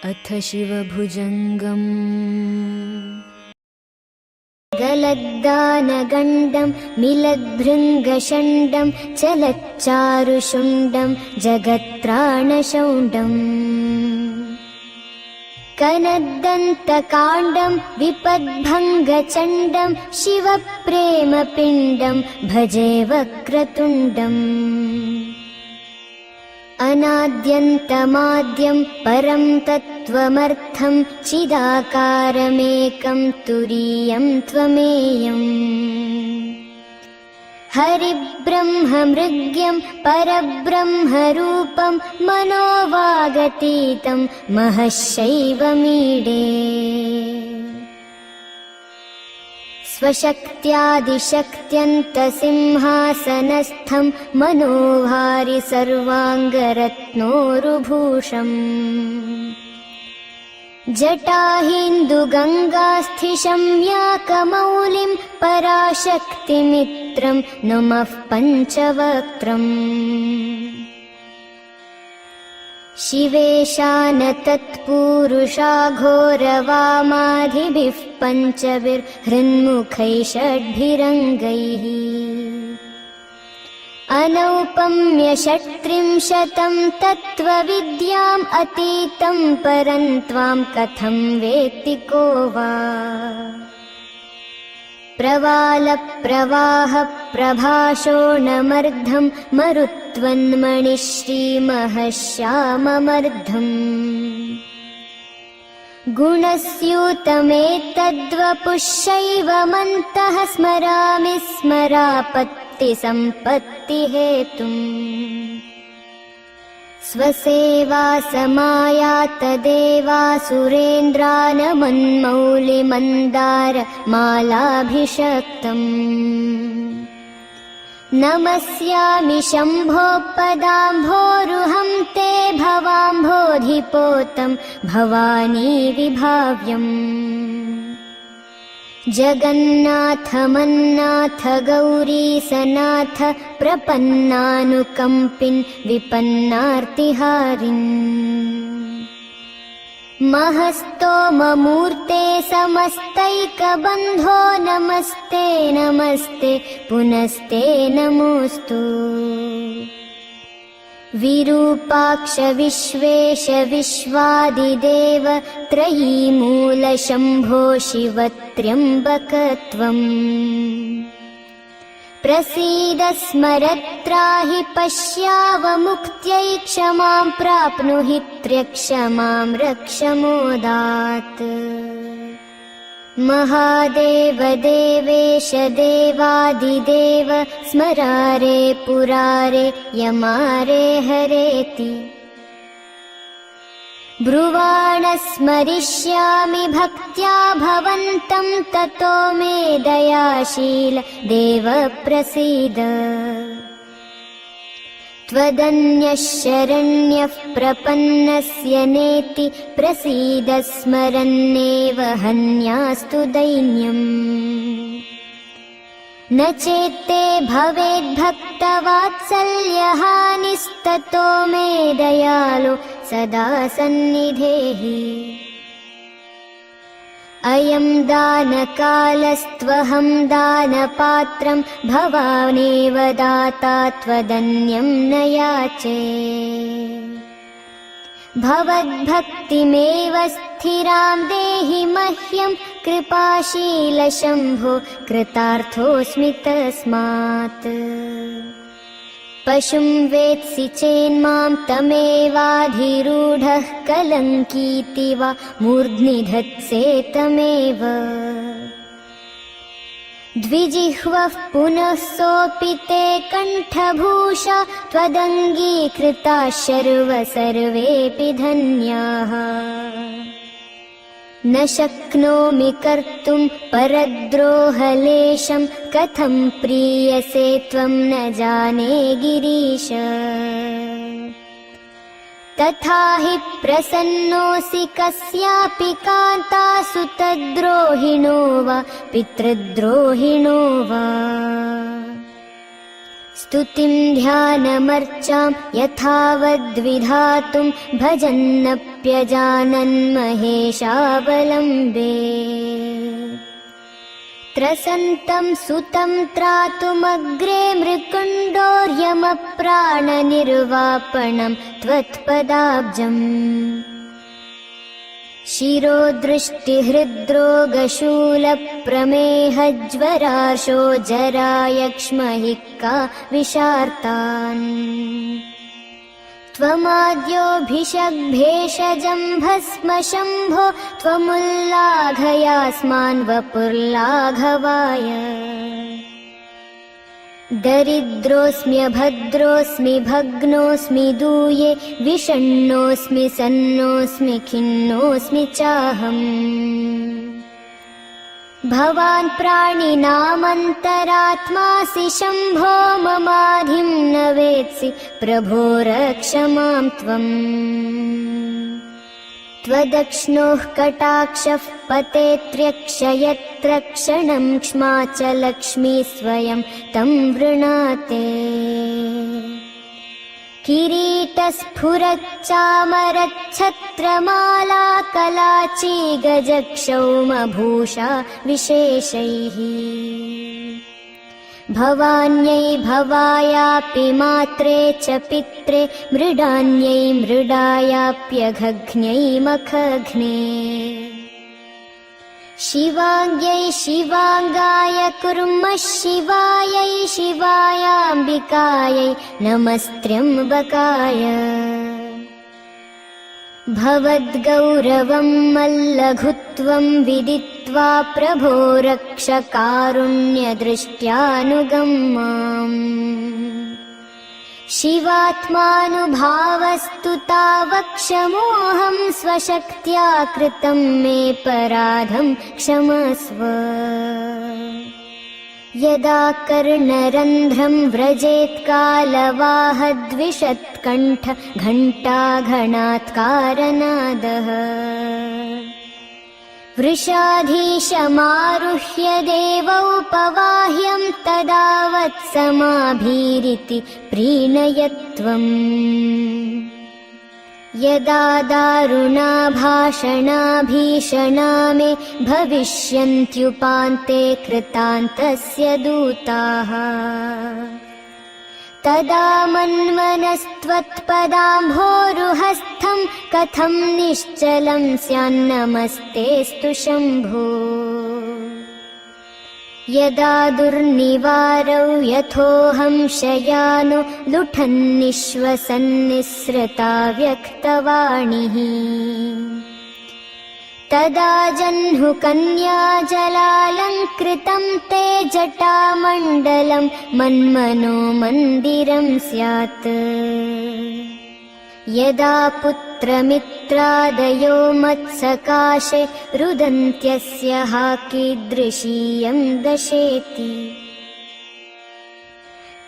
अथ शिवभुजङ्गम् गलद्दानगण्डं मिलद्भृङ्गषण्डं चलच्चारुशुण्डं जगत्त्राणशौण्डम् कनद्दन्तकाण्डं विपद्भङ्गचण्डं शिवप्रेमपिण्डं भजे वक्रतुण्डम् अनाद्यन्तमाद्यं परं तत्त्वमर्थं चिदाकारमेकं तुरीयं त्वमेयम् हरिब्रह्ममृग्यं परब्रह्मरूपं मनोवागतीतं महश्शैवमीडे स्वशक्त्यादिशक्त्यन्तसिंहासनस्थं मनोहारि सर्वाङ्गरत्नोरुभूषम् जटाहिन्दुगङ्गास्थिशं याकमौलिं पराशक्तिमित्रं नमः पञ्चवक्त्रम् शिवेशानतत्पूरुषाघोरवामाधिभिः पञ्चभिर्हृन्मुखैः षड्भिरङ्गैः अनौपम्यषट्त्रिंशतं तत्त्वविद्याम् अतीतं परं त्वां कथं वेत्ति को वा प्रवालप्रवाहप्रभाषोणमर्धं मरुत्वन्मणिश्रीमहश्याममर्धम् गुणस्यूतमेतद्वपुश्चैवमन्तः स्मरामि स्मरापत्तिसम्पत्तिहेतुम् स्वसेवा समायातदेवासुरेन्द्रानमन्मौलिमन्दार मालाभिषक्तम् नमस्यामि शम्भो पदाम्भोरुहं ते भवाम्भोधिपोतं भवानी विभाव्यम् जगन्नाथ मन्नाथ गौरीसनाथ प्रपन्नानुकम्पिन् विपन्नार्तिहारिन् महस्तोममूर्ते समस्तैकबन्धो नमस्ते नमस्ते पुनस्ते नमोऽस्तु विरूपाक्ष विश्वेश विश्वादिदेव त्रयीमूलशम्भो शिवत्र्यम्बकत्वम् प्रसीद स्मरत्राहि पश्यावमुक्त्यै क्षमां प्राप्नुहि त्र्यक्षमां रक्ष मोदात् महादेव देवेश देवादिदेव स्मरारे पुरारे यमारे हरेति ब्रुवाण स्मरिष्यामि भक्त्या भवन्तं ततो मे दयाशील देव प्रसीद त्वदन्यः शरण्यः प्रपन्नस्य नेति प्रसीद स्मरन्नेव हन्यास्तु दैन्यम् न चेत्ते भवेद्भक्तवात्सल्यहानिस्ततो मे दयालो सदा सन्निधेहि अयं दानकालस्त्वहं दानपात्रं भवानेव दाता त्वदन्यं न याचे भवद्भक्तिमेव स्थिरां देहि मह्यं कृपाशील शम्भो कृतार्थोऽस्मि तस्मात् पशुं वेत्सि चेन्मां तमेवाधिरूढः कलङ्कीति वा मूर्ध्नि धत्से तमेव द्विजिह्वः पुनः सोऽपि ते कण्ठभूषा त्वदङ्गीकृताः शर्व सर्वेऽपि धन्याः न शक्नोमि कर्तुं परद्रोहलेशं कथं प्रीयसे त्वं न जाने गिरीश तथा हि प्रसन्नोऽसि कस्यापि कान्तासुतद्रोहिणो वा पितृद्रोहिणो वा स्तुतिं ध्यानमर्चां यथावद्विधातुं भजन्नप्यजानन् महेशावलम्बे त्रसन्तं सुतं त्रातुमग्रे मृकुण्डोर्यमप्राणनिर्वापणं त्वत्पदाब्जम् शिरोदृष्टिहृद्रोगशूलप्रमेहज्वराशो जरायक्ष्महिक्का विशार्तान् त्वमाद्योऽभिषग्भेषजं भस्म शम्भो त्वमुल्लाघयास्मान् वपुर्लाघवाय दरिद्रोऽस्म्यभद्रोऽस्मि भग्नोऽस्मि दूये विषण्णोऽस्मि सन्नोऽस्मि खिन्नोऽस्मि चाहम् भवान् प्राणिनामन्तरात्मासि शम्भो ममाधिं न वेत्सि प्रभो रक्ष मां त्वम् त्वदक्ष्णोः कटाक्षः पतेत्र्यक्षयत्र क्षणं क्ष्मा च लक्ष्मी स्वयं तं वृणाते किरीटस्फुरच्चामरच्छत्रमाला कलाची गजक्षौमभूषा विशेषैः भवान्यै भवायापि मात्रे च पित्रे मृडान्यै मृडायाप्यघघ्न्यै मखघ्ने शिवाङ्ग्यै शिवाङ्गाय कुर्मः शिवायै शिवायाम्बिकायै नमस्त्र्यम्बकाय भवद्गौरवं मल्लघुत्वं विदित्वा प्रभो रक्ष कारुण्यदृष्ट्यानुगम्माम् शिवात्मानुभावस्तु तावक्षमोऽहं स्वशक्त्या कृतं मे पराधं क्षमस्व यदा कर्णरन्ध्रं व्रजेत् कालवाहद्विषत्कण्ठ घण्टाघणात्कारनादः वृषाधीशमारुह्य देवौपवाह्यं तदा वत्समाभीरिति प्रीणयत्वम् यदा दारुणा भीषणा मे भविष्यन्त्युपान्ते कृतान्तस्य दूताः तदा मन्मनस्त्वत्पदाम्भोरुहस्थं कथं निश्चलं स्यान्नमस्तेऽस्तु शम्भो यदा दुर्निवारौ यथोऽहं शयानो लुठन्निश्वसन्निःसृता व्यक्तवाणिः तदा जह्नुकन्या जलालङ्कृतं ते जटामण्डलं मन्मनो मन्दिरं स्यात् यदा पुत्रमित्रादयो मत्सकाशे रुदन्त्यस्य हा कीदृशीयं दशेति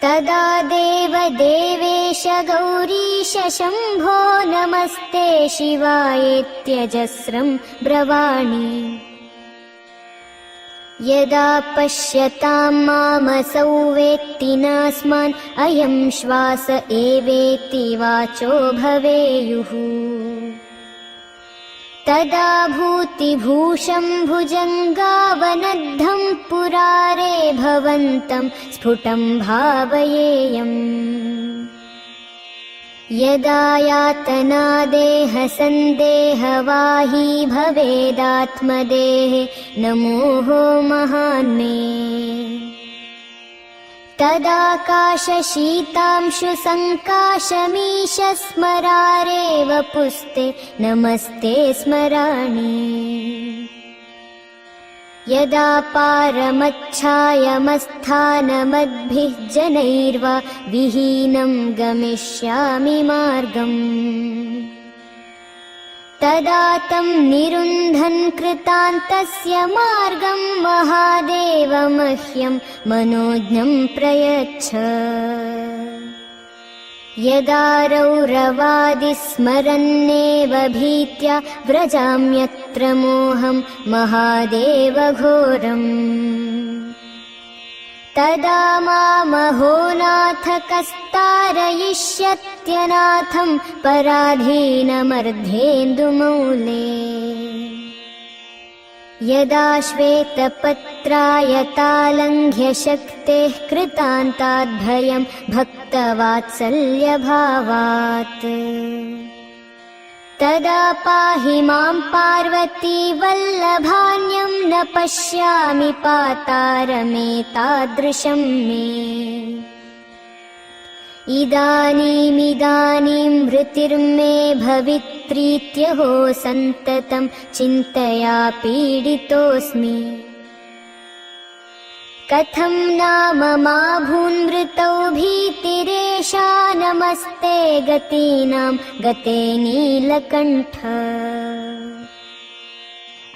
तदा देवदेवेश गौरीश शम्भो नमस्ते शिवायेत्यजस्रं ब्रवाणि यदा पश्यतां मामसौ वेत्ति नास्मान् अयं श्वास एवेति वाचो भवेयुः तदा भूतिभूषं भुजङ्गावनद्धं पुरारे भवन्तं स्फुटं भावयेयम् यदा यातना देहसन्देहवाही भवेदात्मदेहे न मोहो महान् मे तदाकाशशीतांशु सङ्काशमीश स्मरारे वपुस्ते नमस्ते स्मराणि यदा पारमच्छायमस्थानमद्भिः जनैर्वा विहीनं गमिष्यामि मार्गम् तदा तं निरुन्धन् कृतान्तस्य मार्गं महादेव मह्यं मनोज्ञं प्रयच्छ यदा रौरवादिस्मरन्नेव भीत्या व्रजाम्यत्र मोहं महादेव घोरम् तदा मामहो नाथ कस्तारयिष्यत्यनाथं पराधीनमर्धेन्दुमौले। यदा श्वेतपत्रायतालङ्घ्य शक्तेः कृतान्ताद्भयं भक्तवात्सल्यभावात्। तदा पाहि मां पार्वती वल्लभान्यं न पश्यामि पातारमेतादृशं मे। इदानीं मृतिर्मे भवित्रीत्यहो सन्ततं चिन्तया पीडितोऽस्मि। कथं नाम मा भून्मृतौ भीतिरेषा नमस्ते गतीनां गते नीलकण्ठ।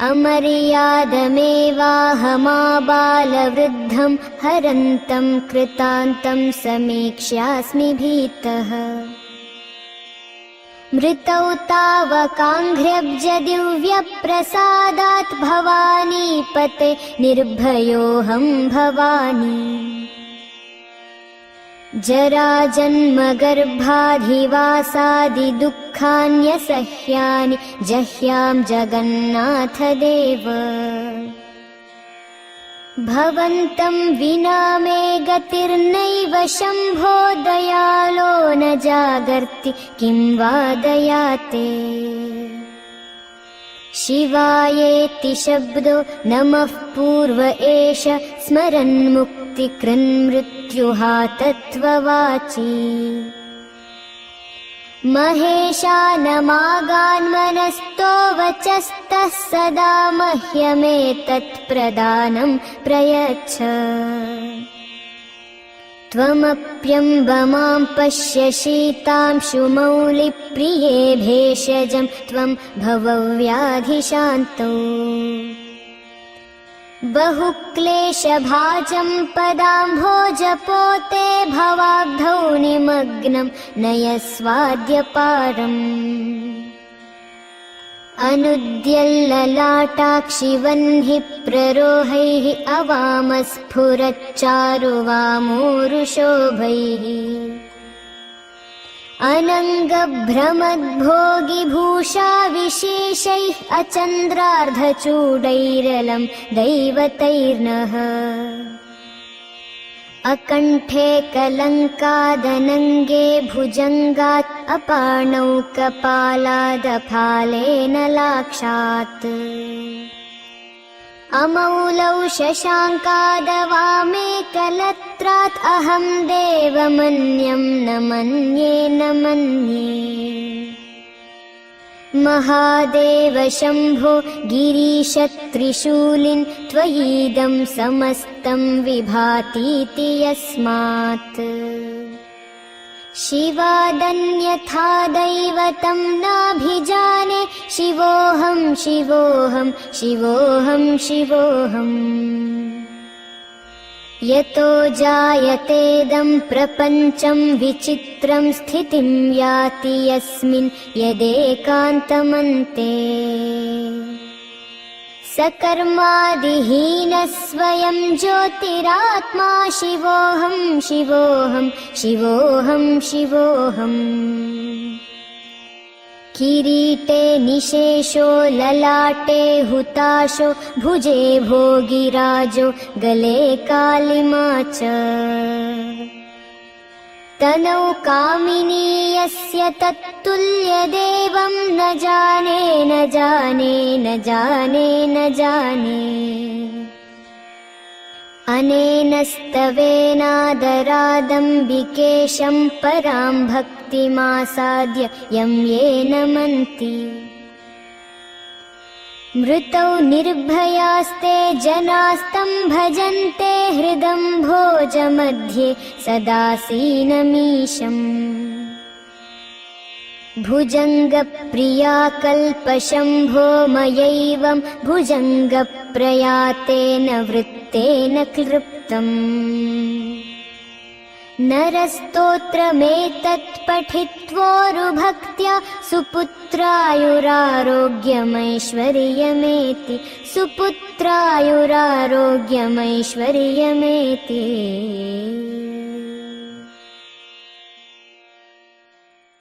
अमर्यादमेवाहमाबालवृद्धं हरन्तं कृतान्तं समीक्ष्यास्मि भीतः। मृतौ तावकाङ्घ्र्यब्जदिव्यप्रसादात् भवानीपते निर्भयोऽहं भवानी। जराजन्मगर्भाधिवासादिदुःखान्यसह्यानि जह्यां जगन्नाथदेव। भवन्तं विना मे गतिर्नैव शम्भो दयालो न जागर्ति किं वा दयाते। शिवायेति शब्दो नमः पूर्व एष स्मरन्मुक्तिकृन्मृत्युहा तत्त्ववाची। महेशानमागान्मनस्तो वचस्तः सदा मह्यमेतत्प्रदानं प्रयच्छ। त्वमप्यम्ब मां पश्य शीतांशुमौलिप्रिये भेषजं त्वं भवव्याधिशान्तौ। बहुक्लेशभाजं पदाम्भोजपोते भवाब्धौ निमग्नं नयस्वाद्यपारम्। अनुद्यल्ललाटाक्षि वह्नि प्ररोहैः अवामस्फुरच्चारुवामोरुशोभैः। अनङ्गभ्रमद्भोगिभूषा विशेषैः अचन्द्रार्धचूडैरलं दैवतैर्नः। अकण्ठे कलङ्कादनङ्गे भुजङ्गात् अपाणौ कपालादफालेन लाक्षात्। अमौलौ शशाङ्कादवामे कलत्रात् अहं देवमन्यं न मन्ये न मन्ये। महादेव शम्भो गिरीश त्रिशूलिन् त्वयीदं समस्तं विभातीति यस्मात्। शिवादन्यथा दैवतं नाभिजाने शिवोऽहं शिवोऽहं शिवोऽहं शिवोऽहम्। यतो जायतेदं प्रपञ्चं विचित्रं स्थितिं याति यस्मिन् यदेकान्तमन्ते। सकर्मादिहीनः स्वयं ज्योतिरात्मा शिवोऽहं शिवोऽहं शिवोऽहं शिवोऽहम्। किरीटे निशेषो ललाटे हुताशो भुजे भोगिराजो गले कालिमा च। तनौ कामिनी यस्य तत्तुल्यदेवं न जाने न जाने न जाने न जाने। अनेन स्तवेनादरादम्बिकेशं परां भक्तिमासाद्य यं ये नमन्ति। मृतौ निर्भयास्ते जनास्तं भजन्ते हृदम्भोजमध्ये सदासीनमीशम्। भुजङ्गप्रिया कल्पशम्भो मयैवं भुजङ्गप्रयातेन वृत्तेन क्लृप्तम्। नरस्तोत्रमेतत् पठित्वोरुभक्त्या सुपुत्रायुरारोग्यमैश्वर्यमेति सुपुत्रायुरारोग्यमैश्वर्यमेति।